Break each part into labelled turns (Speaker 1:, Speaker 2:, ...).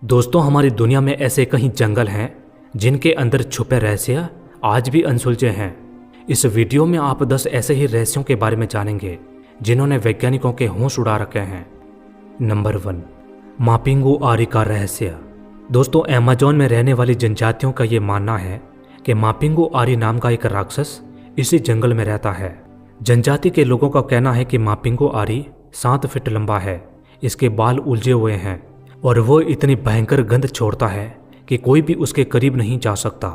Speaker 1: दोस्तों, हमारी दुनिया में ऐसे कई जंगल हैं जिनके अंदर छुपे रहस्य आज भी अनसुलझे हैं। इस वीडियो में आप 10 ऐसे ही रहस्यों के बारे में जानेंगे जिन्होंने वैज्ञानिकों के होश उड़ा रखे हैं। नंबर 1, मापिंगु आरी का रहस्य। दोस्तों, अमेज़न में रहने वाली जनजातियों का ये मानना है कि मापिंगु आरी नाम का एक राक्षस इसी जंगल में रहता है। जनजाति के लोगों का कहना है कि मापिंगु आरी 7 फीट लंबा है, इसके बाल उलझे हुए हैं और वो इतनी भयंकर गंध छोड़ता है कि कोई भी उसके करीब नहीं जा सकता।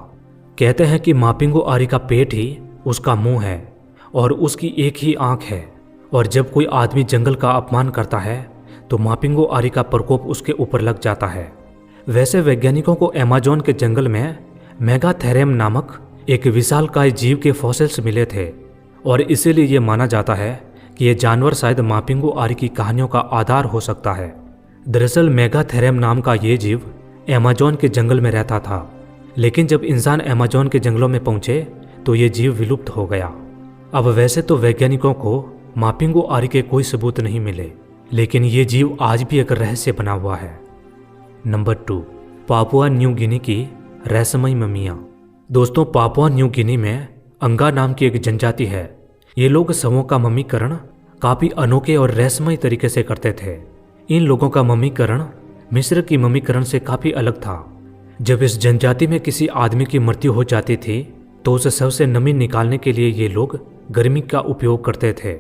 Speaker 1: कहते हैं कि मापिंगु आरी का पेट ही उसका मुंह है और उसकी एक ही आंख है, और जब कोई आदमी जंगल का अपमान करता है तो मापिंगु आरी का प्रकोप उसके ऊपर लग जाता है। वैसे वैज्ञानिकों को अमेज़न के जंगल में मेगाथेरियम नामक एक विशालकाय जीव के फॉसिल्स मिले थे और इसीलिए ये माना जाता है कि ये जानवर शायद मापिंगु आरी की कहानियों का आधार हो सकता है। दरअसल मेगाथेरियम नाम का ये जीव अमेज़न के जंगल में रहता था, लेकिन जब इंसान अमेज़न के जंगलों में पहुंचे तो ये जीव विलुप्त हो गया। अब वैसे तो वैज्ञानिकों को मापिंगु आरी के कोई सबूत नहीं मिले, लेकिन ये जीव आज भी एक रहस्य बना हुआ है। नंबर 2, पापुआ न्यू गिनी की रहस्यमयी मम्मियाँ। दोस्तों, पापुआ न्यू गिनी में अंगा नाम की एक जनजाति है। ये लोग शवों का मम्मीकरण काफी अनोखे और रहस्यमयी तरीके से करते थे। इन लोगों का मम्मीकरण मिस्र की मम्मीकरण से काफी अलग था। जब इस जनजाति में किसी आदमी की मृत्यु हो जाती थी तो उस शव से नमी निकालने के लिए ये लोग गर्मी का उपयोग करते थे।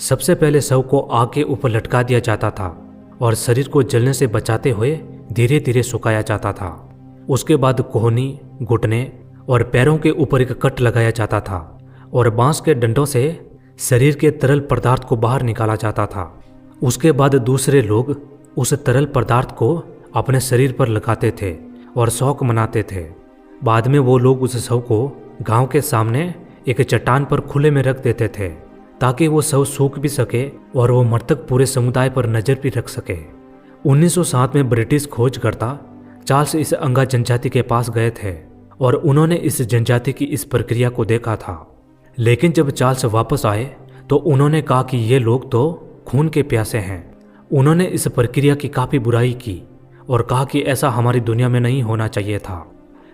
Speaker 1: सबसे पहले शव को आग के ऊपर लटका दिया जाता था और शरीर को जलने से बचाते हुए धीरे धीरे सुखाया जाता था। उसके बाद कोहनी, घुटने और पैरों के ऊपर एक कट लगाया जाता था और बांस के डंडों से शरीर के तरल पदार्थ को बाहर निकाला जाता था। उसके बाद दूसरे लोग उस तरल पदार्थ को अपने शरीर पर लगाते थे और शौक मनाते थे। बाद में वो लोग उस शव को गांव के सामने एक चट्टान पर खुले में रख देते थे ताकि वो शव सूख भी सके और वो मृतक पूरे समुदाय पर नजर भी रख सके। 1907 में ब्रिटिश खोजकर्ता चार्ल्स इस अंगा जनजाति के पास गए थे और उन्होंने इस जनजाति की इस प्रक्रिया को देखा था। लेकिन जब चार्ल्स वापस आए तो उन्होंने कहा कि ये लोग तो खून के प्यासे हैं। उन्होंने इस प्रक्रिया की काफ़ी बुराई की और कहा कि ऐसा हमारी दुनिया में नहीं होना चाहिए था।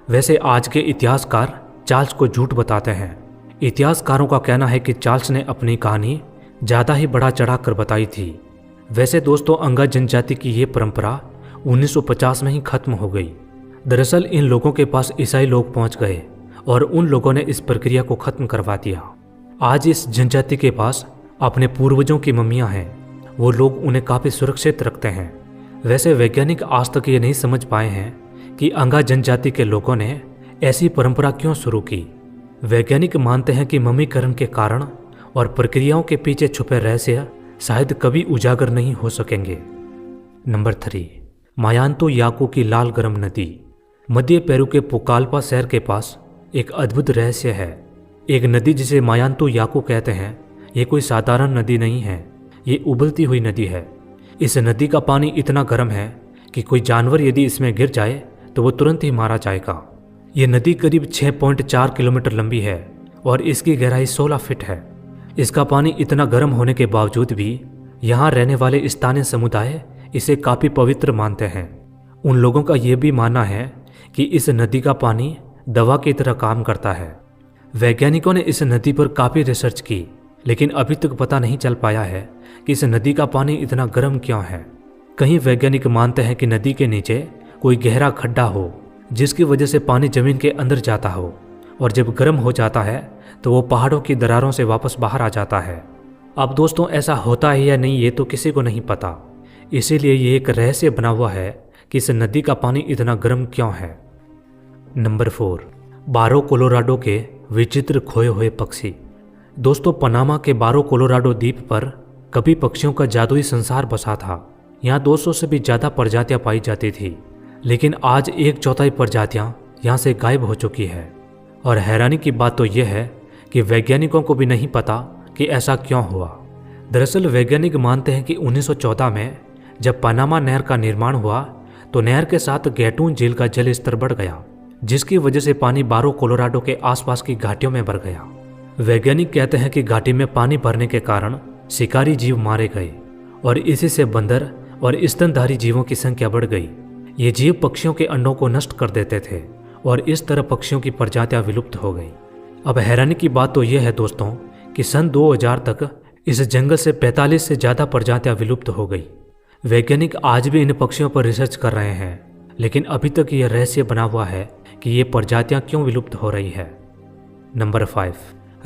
Speaker 1: वैसे आज के इतिहासकार चार्ल्स को झूठ बताते हैं। इतिहासकारों का कहना है कि चार्ल्स ने अपनी कहानी ज़्यादा ही बढ़ा चढ़ा कर बताई थी। वैसे दोस्तों, अंगा जनजाति की ये परंपरा 1950 में ही खत्म हो गई। दरअसल इन लोगों के पास ईसाई लोग पहुंच गए और उन लोगों ने इस प्रक्रिया को खत्म करवा दिया। आज इस जनजाति के पास अपने पूर्वजों की मम्मियाँ हैं। वो लोग उन्हें काफ़ी सुरक्षित रखते हैं। वैसे वैज्ञानिक आज तक ये नहीं समझ पाए हैं कि अंगा जनजाति के लोगों ने ऐसी परंपरा क्यों शुरू की। वैज्ञानिक मानते हैं कि मम्मीकरण के कारण और प्रक्रियाओं के पीछे छुपे रहस्य शायद कभी उजागर नहीं हो सकेंगे। नंबर 3, मायांतो याकू की लाल गर्म नदी। मध्य पेरू के पुकाल्पा शहर के पास एक अद्भुत रहस्य है। एक नदी जिसे मायांतो याकू कहते हैं, ये कोई साधारण नदी नहीं है, ये उबलती हुई नदी है। इस नदी का पानी इतना गर्म है कि कोई जानवर यदि इसमें गिर जाए तो वो तुरंत ही मारा जाएगा। ये नदी करीब 6.4 किलोमीटर लंबी है और इसकी गहराई 16 फीट है। इसका पानी इतना गर्म होने के बावजूद भी यहाँ रहने वाले स्थानीय समुदाय इसे काफ़ी पवित्र मानते हैं। उन लोगों का ये भी मानना है कि इस नदी का पानी दवा की तरह काम करता है। वैज्ञानिकों ने इस नदी पर काफ़ी रिसर्च की, लेकिन अभी तक पता नहीं चल पाया है कि इस नदी का पानी इतना गर्म क्यों है। कहीं वैज्ञानिक मानते हैं कि नदी के नीचे कोई गहरा खड्डा हो जिसकी वजह से पानी जमीन के अंदर जाता हो और जब गर्म हो जाता है तो वो पहाड़ों की दरारों से वापस बाहर आ जाता है। अब दोस्तों, ऐसा होता है या नहीं ये तो किसी को नहीं पता, इसीलिए ये एक रहस्य बना हुआ है कि इस नदी का पानी इतना गर्म क्यों है। नंबर 4, बारो कोलोराडो के विचित्र खोए हुए पक्षी। दोस्तों, पनामा के बारो कोलोराडो द्वीप पर कभी पक्षियों का जादुई संसार बसा था। यहाँ 200 से भी ज़्यादा प्रजातियाँ पाई जाती थी, लेकिन आज 1/4 प्रजातियाँ यहाँ से गायब हो चुकी है। और हैरानी की बात तो यह है कि वैज्ञानिकों को भी नहीं पता कि ऐसा क्यों हुआ। दरअसल वैज्ञानिक मानते हैं कि 1914 में जब पनामा नहर का निर्माण हुआ तो नहर के साथ गैटून झील का जल स्तर बढ़ गया, जिसकी वजह से पानी बारो कोलोराडो के आसपास की घाटियों में भर गया। वैज्ञानिक कहते हैं कि घाटी में पानी भरने के कारण शिकारी जीव मारे गए और इसी से बंदर और स्तनधारी जीवों की संख्या बढ़ गई। ये जीव पक्षियों के अंडों को नष्ट कर देते थे और इस तरह पक्षियों की प्रजातियां विलुप्त हो गई। अब हैरानी की बात तो यह है दोस्तों कि सन 2000 तक इस जंगल से 45 से ज़्यादा प्रजातियां विलुप्त हो गई। वैज्ञानिक आज भी इन पक्षियों पर रिसर्च कर रहे हैं, लेकिन अभी तक यह रहस्य बना हुआ है कि ये प्रजातियां क्यों विलुप्त हो रही है। नंबर 5,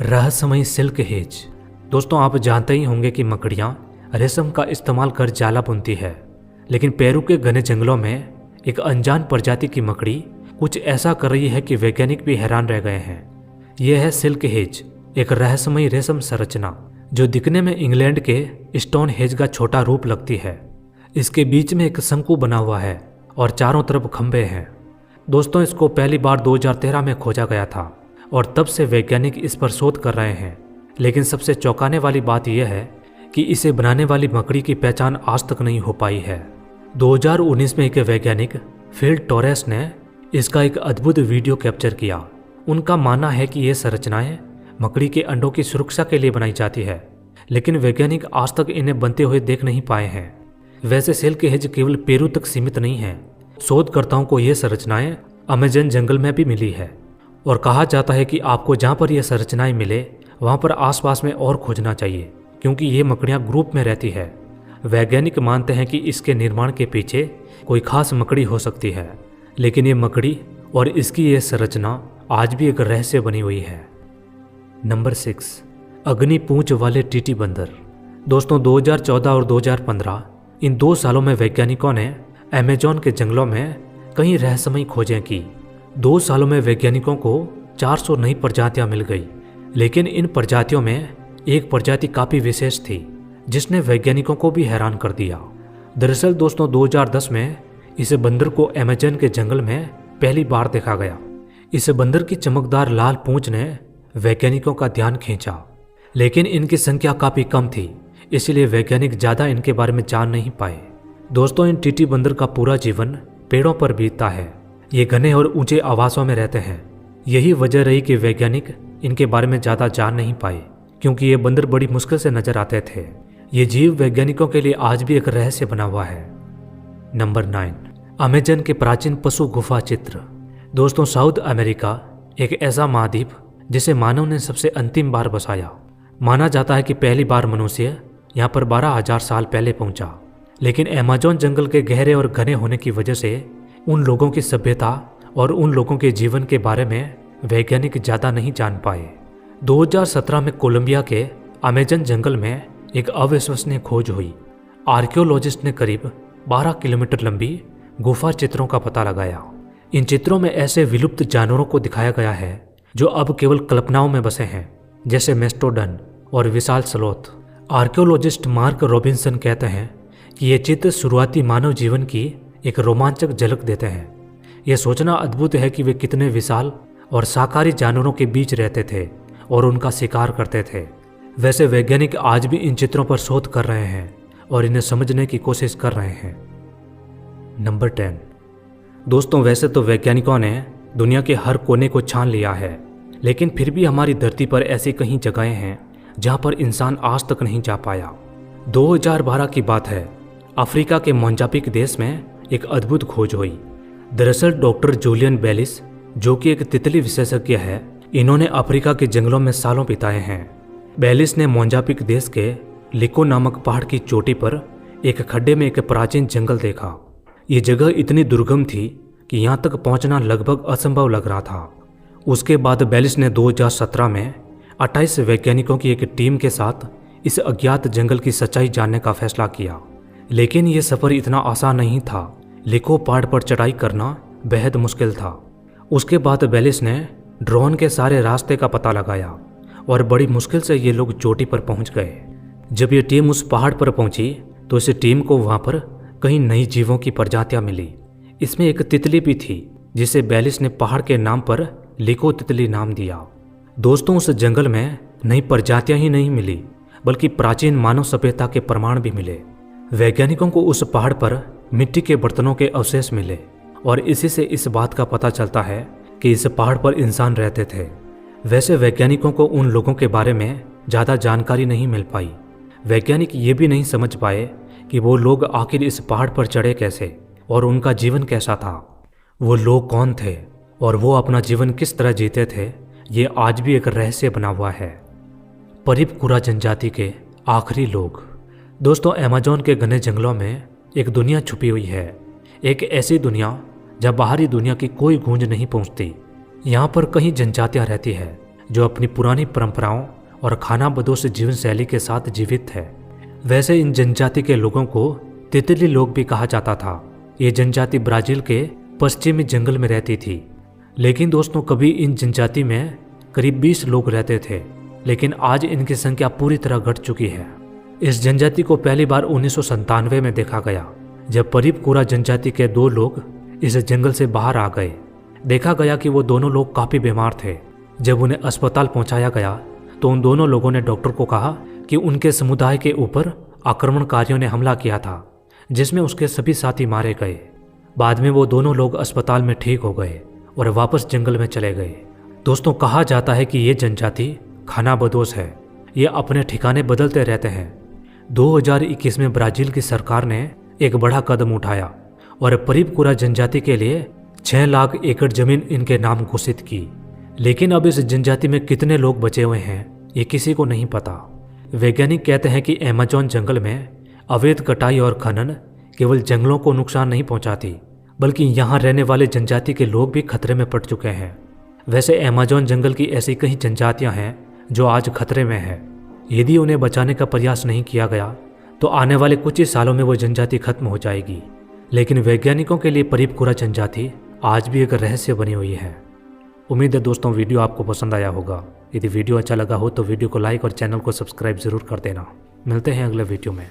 Speaker 1: रहस्यमयी सिल्क हेज। दोस्तों आप जानते ही होंगे कि मकड़ियाँ रेशम का इस्तेमाल कर जाला बुनती है, लेकिन पेरू के घने जंगलों में एक अनजान प्रजाति की मकड़ी कुछ ऐसा कर रही है कि वैज्ञानिक भी हैरान रह गए हैं। यह है सिल्क हेज, एक रहस्यमयी रेशम संरचना जो दिखने में इंग्लैंड के स्टोन हेज का छोटा रूप लगती है। इसके बीच में एक शंकु बना हुआ है और चारों तरफ खंभे हैं। दोस्तों इसको पहली बार 2013 में खोजा गया था और तब से वैज्ञानिक इस पर शोध कर रहे हैं, लेकिन सबसे चौंकाने वाली बात यह है कि इसे बनाने वाली मकड़ी की पहचान आज तक नहीं हो पाई है। 2019 में एक वैज्ञानिक फिल टोरेस ने इसका एक अद्भुत वीडियो कैप्चर किया। उनका मानना है कि ये संरचनाएं मकड़ी के अंडों की सुरक्षा के लिए बनाई जाती है, लेकिन वैज्ञानिक आज तक इन्हें बनते हुए देख नहीं पाए हैं। वैसे सिल्क हेज केवल पेरू तक सीमित नहीं है। शोधकर्ताओं को ये संरचनाएं अमेजन जंगल में भी मिली है और कहा जाता है कि आपको जहाँ पर यह संरचनाएं मिले वहाँ पर आसपास में और खोजना चाहिए, क्योंकि ये मकड़ियाँ ग्रुप में रहती है। वैज्ञानिक मानते हैं कि इसके निर्माण के पीछे कोई खास मकड़ी हो सकती है, लेकिन ये मकड़ी और इसकी ये संरचना आज भी एक रहस्य बनी हुई है। नंबर 6, अग्नि पूंछ वाले टीटी बंदर। दोस्तों 2014 और 2015 इन 2 सालों में वैज्ञानिकों ने अमेजोन के जंगलों में कई रहस्यमयी खोजें की। 2 सालों में वैज्ञानिकों को 400 नई प्रजातियां मिल गई, लेकिन इन प्रजातियों में एक प्रजाति काफ़ी विशेष थी जिसने वैज्ञानिकों को भी हैरान कर दिया। दरअसल दोस्तों 2010 में इस बंदर को अमेजन के जंगल में पहली बार देखा गया। इस बंदर की चमकदार लाल पूंछ ने वैज्ञानिकों का ध्यान खींचा, लेकिन इनकी संख्या काफ़ी कम थी, इसलिए वैज्ञानिक ज़्यादा इनके बारे में जान नहीं पाए। दोस्तों इन टीटी बंदर का पूरा जीवन पेड़ों पर बीतता है। ये घने और ऊंचे आवासों में रहते हैं। यही वजह रही कि वैज्ञानिक इनके बारे में ज़्यादा जान नहीं पाए, क्योंकि ये बंदर बड़ी मुश्किल से नजर आते थे। ये जीव वैज्ञानिकों के लिए आज भी एक रहस्य बना हुआ है। नंबर 9, अमेजन के प्राचीन पशु गुफा चित्र। दोस्तों साउथ अमेरिका एक ऐसा महाद्वीप जिसे मानव ने सबसे अंतिम बार बसाया। माना जाता है कि पहली बार मनुष्य यहाँ पर 12,000 साल पहले पहुंचा, लेकिन अमेजोन जंगल के गहरे और घने होने की वजह से उन लोगों की सभ्यता और उन लोगों के जीवन के बारे में वैज्ञानिक ज़्यादा नहीं जान पाए। 2017 में कोलंबिया के अमेजन जंगल में एक अविश्वसनीय खोज हुई। आर्कियोलॉजिस्ट ने करीब 12 किलोमीटर लंबी गुफा चित्रों का पता लगाया। इन चित्रों में ऐसे विलुप्त जानवरों को दिखाया गया है जो अब केवल कल्पनाओं में बसे हैं, जैसे मेस्टोडन और विशाल स्लोथ। आर्कियोलॉजिस्ट मार्क रॉबिन्सन कहते हैं कि ये चित्र शुरुआती मानव जीवन की एक रोमांचक झलक देते हैं। यह सोचना अद्भुत है कि वे कितने विशाल और शाकाहारी जानवरों के बीच रहते थे और उनका शिकार करते थे। वैसे वैज्ञानिक आज भी इन चित्रों पर शोध कर रहे हैं और इन्हें समझने की कोशिश कर रहे हैं। नंबर 10, दोस्तों वैसे तो वैज्ञानिकों ने दुनिया के हर कोने को छान लिया है, लेकिन फिर भी हमारी धरती पर ऐसी कई जगहें हैं जहां पर इंसान आज तक नहीं जा पाया। 2012 की बात है, अफ्रीका के मोजाम्बिक देश में एक अद्भुत खोज हुई। दरअसल डॉक्टर जूलियन बेलिस, जो कि एक तितली विशेषज्ञ है, इन्होंने अफ्रीका के जंगलों में सालों बिताए हैं। बेलिस ने मोजाम्बिक देश के लिको नामक पहाड़ की चोटी पर एक खड्डे में एक प्राचीन जंगल देखा। ये जगह इतनी दुर्गम थी कि यहाँ तक पहुँचना लगभग असंभव लग रहा था। उसके बाद बेलिस ने 2017 में 28 वैज्ञानिकों की एक टीम के साथ इस अज्ञात जंगल की सच्चाई जानने का फैसला किया, लेकिन ये सफ़र इतना आसान नहीं था। लिको पहाड़ पर चढ़ाई करना बेहद मुश्किल था। उसके बाद बेलिस ने ड्रोन के सारे रास्ते का पता लगाया और बड़ी मुश्किल से ये लोग चोटी पर पहुंच गए। जब ये टीम उस पहाड़ पर पहुंची तो इस टीम को वहां पर कई नई जीवों की प्रजातियां मिली। इसमें एक तितली भी थी जिसे बेलिस ने पहाड़ के नाम पर लिको तितली नाम दिया। दोस्तों उस जंगल में नई प्रजातियां ही नहीं मिली, बल्कि प्राचीन मानव सभ्यता के प्रमाण भी मिले। वैज्ञानिकों को उस पहाड़ पर मिट्टी के बर्तनों के अवशेष मिले और इसी से इस बात का पता चलता है कि इस पहाड़ पर इंसान रहते थे। वैसे वैज्ञानिकों को उन लोगों के बारे में ज़्यादा जानकारी नहीं मिल पाई। वैज्ञानिक ये भी नहीं समझ पाए कि वो लोग आखिर इस पहाड़ पर चढ़े कैसे और उनका जीवन कैसा था, वो लोग कौन थे और वो अपना जीवन किस तरह जीते थे, ये आज भी एक रहस्य बना हुआ है। परिपकुरा जनजाति के आखिरी लोग। दोस्तों, अमेज़न के घने जंगलों में एक दुनिया छुपी हुई है, एक ऐसी दुनिया जहाँ बाहरी दुनिया की कोई गूंज नहीं पहुंचती। यहाँ पर कई जनजातियाँ रहती है जो अपनी पुरानी परंपराओं और खानाबदोश जीवन शैली के साथ जीवित है। वैसे इन जनजाति के लोगों को तितली लोग भी कहा जाता था। ये जनजाति ब्राजील के पश्चिमी जंगल में रहती थी। लेकिन दोस्तों, कभी इन जनजाति में करीब 20 लोग रहते थे, लेकिन आज इनकी संख्या पूरी तरह घट चुकी है। इस जनजाति को पहली बार 1997 में देखा गया, जब परिपकुरा जनजाति के 2 लोग इस जंगल से बाहर आ गए। देखा गया कि वो दोनों लोग काफ़ी बीमार थे। जब उन्हें अस्पताल पहुंचाया गया तो उन दोनों लोगों ने डॉक्टर को कहा कि उनके समुदाय के ऊपर आक्रमणकारियों ने हमला किया था, जिसमें उसके सभी साथी मारे गए। बाद में वो दोनों लोग अस्पताल में ठीक हो गए और वापस जंगल में चले गए। दोस्तों, कहा जाता है कि ये जनजाति खानाबदोश है। ये अपने ठिकाने बदलते रहते हैं। 2021 में ब्राजील की सरकार ने एक बड़ा कदम उठाया और परिपकुरा जनजाति के लिए 6 लाख एकड़ जमीन इनके नाम घोषित की। लेकिन अब इस जनजाति में कितने लोग बचे हुए हैं, ये किसी को नहीं पता। वैज्ञानिक कहते हैं कि अमेज़न जंगल में अवैध कटाई और खनन केवल जंगलों को नुकसान नहीं पहुंचाती, बल्कि यहाँ रहने वाले जनजाति के लोग भी खतरे में पड़ चुके हैं। वैसे अमेज़न जंगल की ऐसी कई जनजातियाँ हैं जो आज खतरे में है। यदि उन्हें बचाने का प्रयास नहीं किया गया तो आने वाले कुछ ही सालों में वो जनजाति खत्म हो जाएगी। लेकिन वैज्ञानिकों के लिए परिपकुरा जनजाति आज भी एक रहस्य बनी हुई है। उम्मीद है दोस्तों, वीडियो आपको पसंद आया होगा। यदि वीडियो अच्छा लगा हो तो वीडियो को लाइक और चैनल को सब्सक्राइब जरूर कर देना। मिलते हैं अगले वीडियो में।